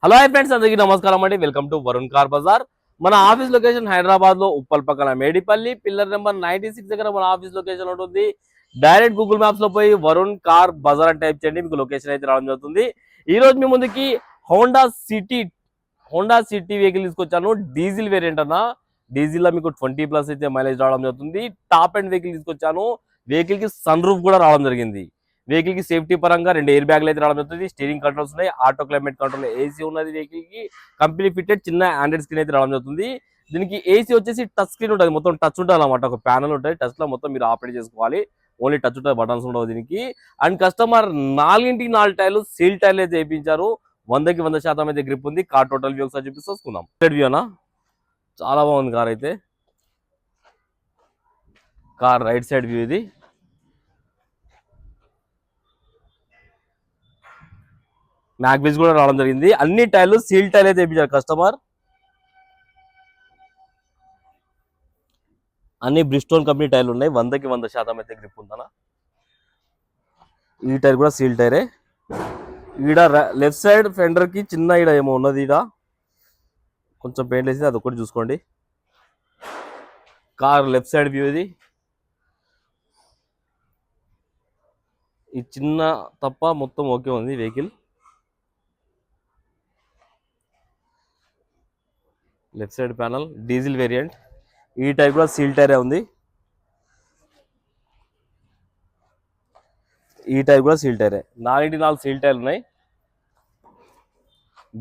Hello hi friends, అందరికీ నమస్కారం అండి. Welcome to Varun car bazaar. మన ఆఫీస్ లొకేషన్ హైదరాబాద్ లో ఉప్పల్ పక్కన మేడిపల్లి పిల్లర్ నెంబర్ 96 దగ్గర మన ఆఫీస్ లొకేషన్ ఉంటుంది. డైరెక్ట్ గూగుల్ మ్యాప్స్ లో పోయి వరుణ్ కార్ బజార్ అని టైప్ చేయండి, మీకు లొకేషన్ అయితే రావడం జరుగుతుంది. ఈ రోజు మీ ముందుకి హోండా సిటీ వెహికల్ తీసుకొచ్చాను. డీజిల్ వేరియంట్ అన్న. డీజిల్ లో మీకు 20+ అయితే మైలేజ్ రావడం జరుగుతుంది. టాప్ అండ్ వెహికల్ తీసుకొచ్చాను. వెహికల్ కి సన్ రూఫ్ కూడా రావడం జరిగింది. వెహికల్ కి సేఫ్టీ పరంగా 2 ఎయిర్ బ్యాగ్లు అయితే రావడం జరుగుతుంది. స్టీరింగ్ కంట్రోల్స్ ఉన్నాయి, ఆటో క్లైమేట్ కంట్రోల్, ఏసీ ఉన్నది. వెహికల్ కి కంపెనీ ఫిటెడ్ చిన్న ఆండ్రాయిడ్ స్క్రీన్ అయితే రావడం జరుగుతుంది. దీనికి ఏసీ వచ్చేసి టచ్ స్క్రీన్ ఉంటుంది, మొత్తం టచ్ ఉంటుంది అనమాట. ఒక ప్యానల్ ఉంటుంది, టచ్ లో మొత్తం మీరు ఆపరేట్ చేసుకోవాలి. ఓన్లీ టచ్ ఉంటుంది, బటన్స్ ఉండవు దీనికి. అండ్ కస్టమర్ 4 టైర్లు సీల్ టైర్లు అయితే వేయించారు. 100కి 100% అయితే గ్రిప్ ఉంది. కార్ టోటల్ వ్యూ ఒకసారి చూపిస్తున్నాం. వ్యూ అన్న, చాలా బాగుంది కార్ అయితే. కార్ రైట్ సైడ్ వ్యూ ఇది. మ్యాగ్విజ్ కూడా రావడం జరిగింది. అన్ని టైర్లు సీల్ టైర్ అయితే వేయించారు కస్టమర్. అన్ని బ్రిస్టోన్ కంపెనీ టైర్లు ఉన్నాయి. 100కి 100% అయితే గ్రిప్ ఉందనా. ఈ టైర్ కూడా సీల్ టైరే. ఈడ లెఫ్ట్ సైడ్ ఫెండర్ కి చిన్న ఈడ ఏమో ఉన్నది, ఈడ కొంచెం పెయింట్ వేసి అది ఒకటి చూసుకోండి. కార్ లెఫ్ట్ సైడ్ వ్యూ ఇది. ఈ చిన్న తప్ప మొత్తం ఓకే ఉంది vehicle. Left side panel diesel variant. ఈ టైర్ కూడా సీల్ టైరే ఉంది. ఈ టైర్ కూడా సీల్ టైరే. 4 సీల్ టైర్లు ఉన్నాయి.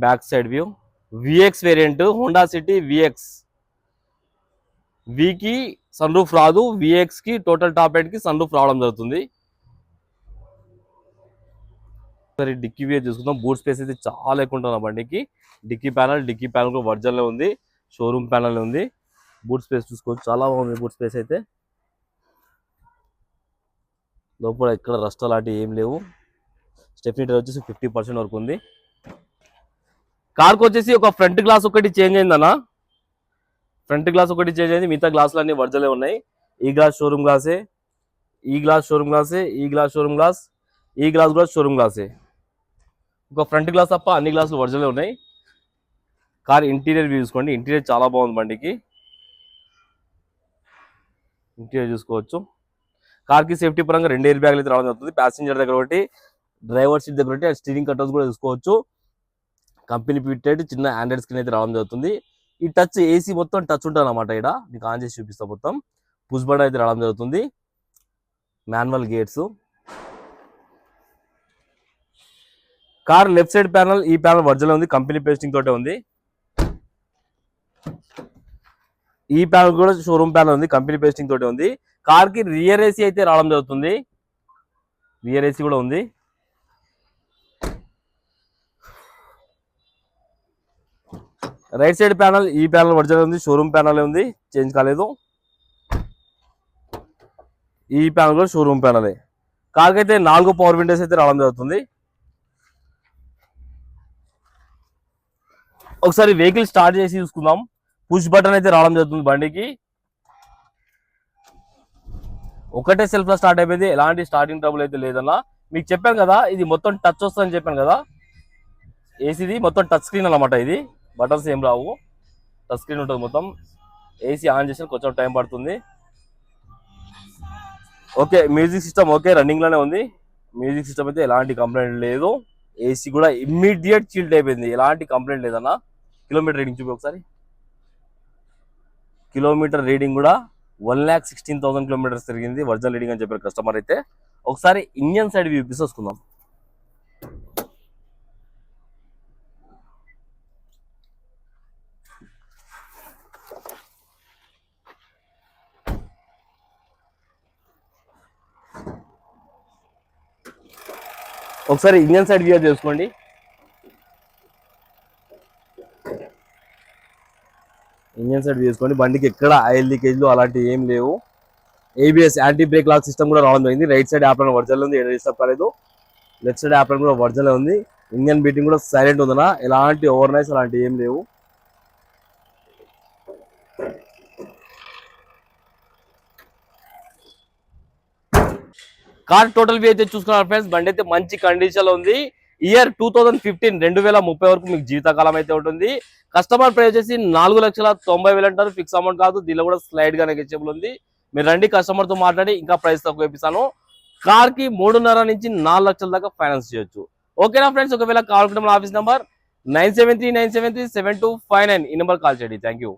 Back side view VX variant Honda City VX. వికి సన్ రూఫ్ రాదు, విఎక్స్ కి టోటల్ టాప్ ఎండ్ కి సన్ రూఫ్ రావడం జరుగుతుంది. సరే డిక్కీ వ్యూ చూసుకుందాం. బూట్ స్పేస్ అయితే చాలా ఎక్కువ ఉంటుంది బండికి. డిక్కీ ప్యానల్ కూడా వర్జన్ లో ఉంది, షోరూమ్ ప్యానల్ ఉంది. బూట్ స్పేస్ చూసుకోవచ్చు, చాలా బాగుంది బూట్ స్పేస్ అయితే. లోపల ఎక్కడ రస్ట్ అలాంటివి ఏం లేవు. స్టెప్నీ టైర్ వచ్చేసి 50% వరకు ఉంది. కార్కి వచ్చేసి ఒక ఫ్రంట్ గ్లాస్ ఒకటి చేంజ్ అయిందన్న. ఫ్రంట్ గ్లాస్ ఒకటి చేంజ్ అయింది, మిగతా గ్లాసులు అన్ని వర్జలే ఉన్నాయి. ఈ గ్లాస్ షోరూమ్ గ్లాసే, ఈ గ్లాస్ షోరూమ్ గ్లాసే, ఈ గ్లాస్ షోరూమ్ గ్లాస్, ఈ గ్లాస్ కూడా షోరూమ్ గ్లాసే. ఒక ఫ్రంట్ గ్లాస్ తప్ప అన్ని గ్లాసులు వర్జలే ఉన్నాయి. కార్ ఇంటీరియర్ వ్యూ చూసుకోండి. ఇంటీరియర్ చాలా బాగుంది బండికి. ఇంటీరియర్ చూసుకోవచ్చు. కార్కి సేఫ్టీ పరంగా 2 ఎయిర్ బ్యాగ్లు అయితే రావడం జరుగుతుంది. ప్యాసింజర్ దగ్గర ఒకటి, డ్రైవర్ సీట్ దగ్గర ఒకటి, స్టీరింగ్ కంట్రోల్స్ కూడా చూసుకోవచ్చు. కంపెనీ ఫిటెడ్ చిన్న ఆండ్రాయిడ్ స్క్రీన్ అయితే రావడం జరుగుతుంది. ఈ టచ్ ఏసీ మొత్తం టచ్ ఉంటుంది అనమాట. ఇక్కడ మీకు ఆన్ చేసి చూపిస్తా. మొత్తం పుష్ బటన్ అయితే రావడం జరుగుతుంది. Manual gates. Car left side panel, ఈ ప్యానల్ వర్జన్ ఉంది, కంపెనీ పేస్టింగ్ తోటే ఉంది. ఈ ప్యానల్ కూడా షోరూమ్ ప్యానల్ ఉంది, కంపెనీ పేస్టింగ్ తోటే ఉంది. కార్ కి రియర్ ఏసీ అయితే రావడం జరుగుతుంది. రియర్ ఏసీ కూడా ఉంది. రైట్ సైడ్ ప్యానల్, ఈ ప్యానల్ వర్జన్ ఉంది, షోరూమ్ ప్యానల్ ఉంది, చేంజ్ కాలేదు. ఈ ప్యానల్ కూడా షోరూమ్ ప్యానలే. కార్కి అయితే 4 పవర్ విండోస్ అయితే రావడం జరుగుతుంది. ఒకసారి వెహికల్ స్టార్ట్ చేసి చూసుకుందాం. పుష్ బటన్ అయితే రావడం జరుగుతుంది బండికి. ఒకటే సెల్ఫ్ లో స్టార్ట్ అయిపోయింది, ఎలాంటి స్టార్టింగ్ ట్రబుల్ అయితే లేదన్నా. మీకు చెప్పాను కదా, ఇది మొత్తం టచ్ వస్తుందని చెప్పాను కదా. ఏసీది మొత్తం టచ్ స్క్రీన్ అనమాట. ఇది బటన్స్ ఏం రావు, టచ్ స్క్రీన్ ఉంటుంది మొత్తం. ఏసీ ఆన్ చేసిన కొంచెం టైం పడుతుంది. Okay, music system okay, running లోనే ఉంది. మ్యూజిక్ సిస్టమ్ అయితే ఎలాంటి కంప్లైంట్ లేదు. ఏసీ కూడా ఇమ్మీడియట్ చిల్డ్ అయిపోయింది, ఎలాంటి కంప్లైంట్ లేదన్నా. కిలోమీటర్ రీడింగ్ చూపి ఒకసారి. కిలోమీటర్ రీడింగ్ కూడా 1,16,000 కిలోమీటర్స్ తిరిగింది. వర్జన్ రీడింగ్ అని చెప్పారు కస్టమర్ అయితే. ఒకసారి ఇంజన్ సైడ్ వ్యూ చూసుకుందాం. ఒకసారి ఇంజన్ సైడ్ వ్యూ చేసుకోండి. ఇంజన్ సైడ్ చేసుకోండి. బండికి ఎక్కడ ఆయిల్ లీకేజ్లు అలాంటివి ఏం లేవు. ABS anti brake lock system కూడా రావడం జరిగింది. రైట్ సైడ్ యాప్లో వర్జన్ ఉంది, డిస్టర్బ్ కాలేదు. లెఫ్ట్ సైడ్ యాప్లో కూడా వర్జన్ ఉంది. ఇంజన్ బీటింగ్ కూడా సైలెంట్ ఉందన్నా, ఎలాంటి ఓవర్ నైస్ అలాంటివి ఏం లేవు. కార్ టోటల్ వ్యూ అయితే చూసుకున్నారు ఫ్రెండ్స్. బండి అయితే మంచి కండిషన్ లో ఉంది. ఇయర్ 2030 వరకు మీకు జీవితకాలం అయితే ఉంటుంది. కస్టమర్ ప్రైస్ వచ్చేసి 4,90,000 అంటారు. ఫిక్స్ అమౌంట్ కాదు, దీనిలో కూడా స్లైడ్ గా నెగోషియబుల్ ఉంది. మీరు రండి, కస్టమర్ తో మాట్లాడి ఇంకా ప్రైస్ తక్కువ ఇప్పిస్తాను. కార్ కి 3.5 నుంచి 4 లక్షల దాకా ఫైనాన్స్ చేయొచ్చు. ఓకేనా ఫ్రెండ్స్, ఒకవేళ కాల్ ఆఫీస్ నంబర్ 9739737259 ఈ నెంబర్ కాల్ చేయండి. Thank you.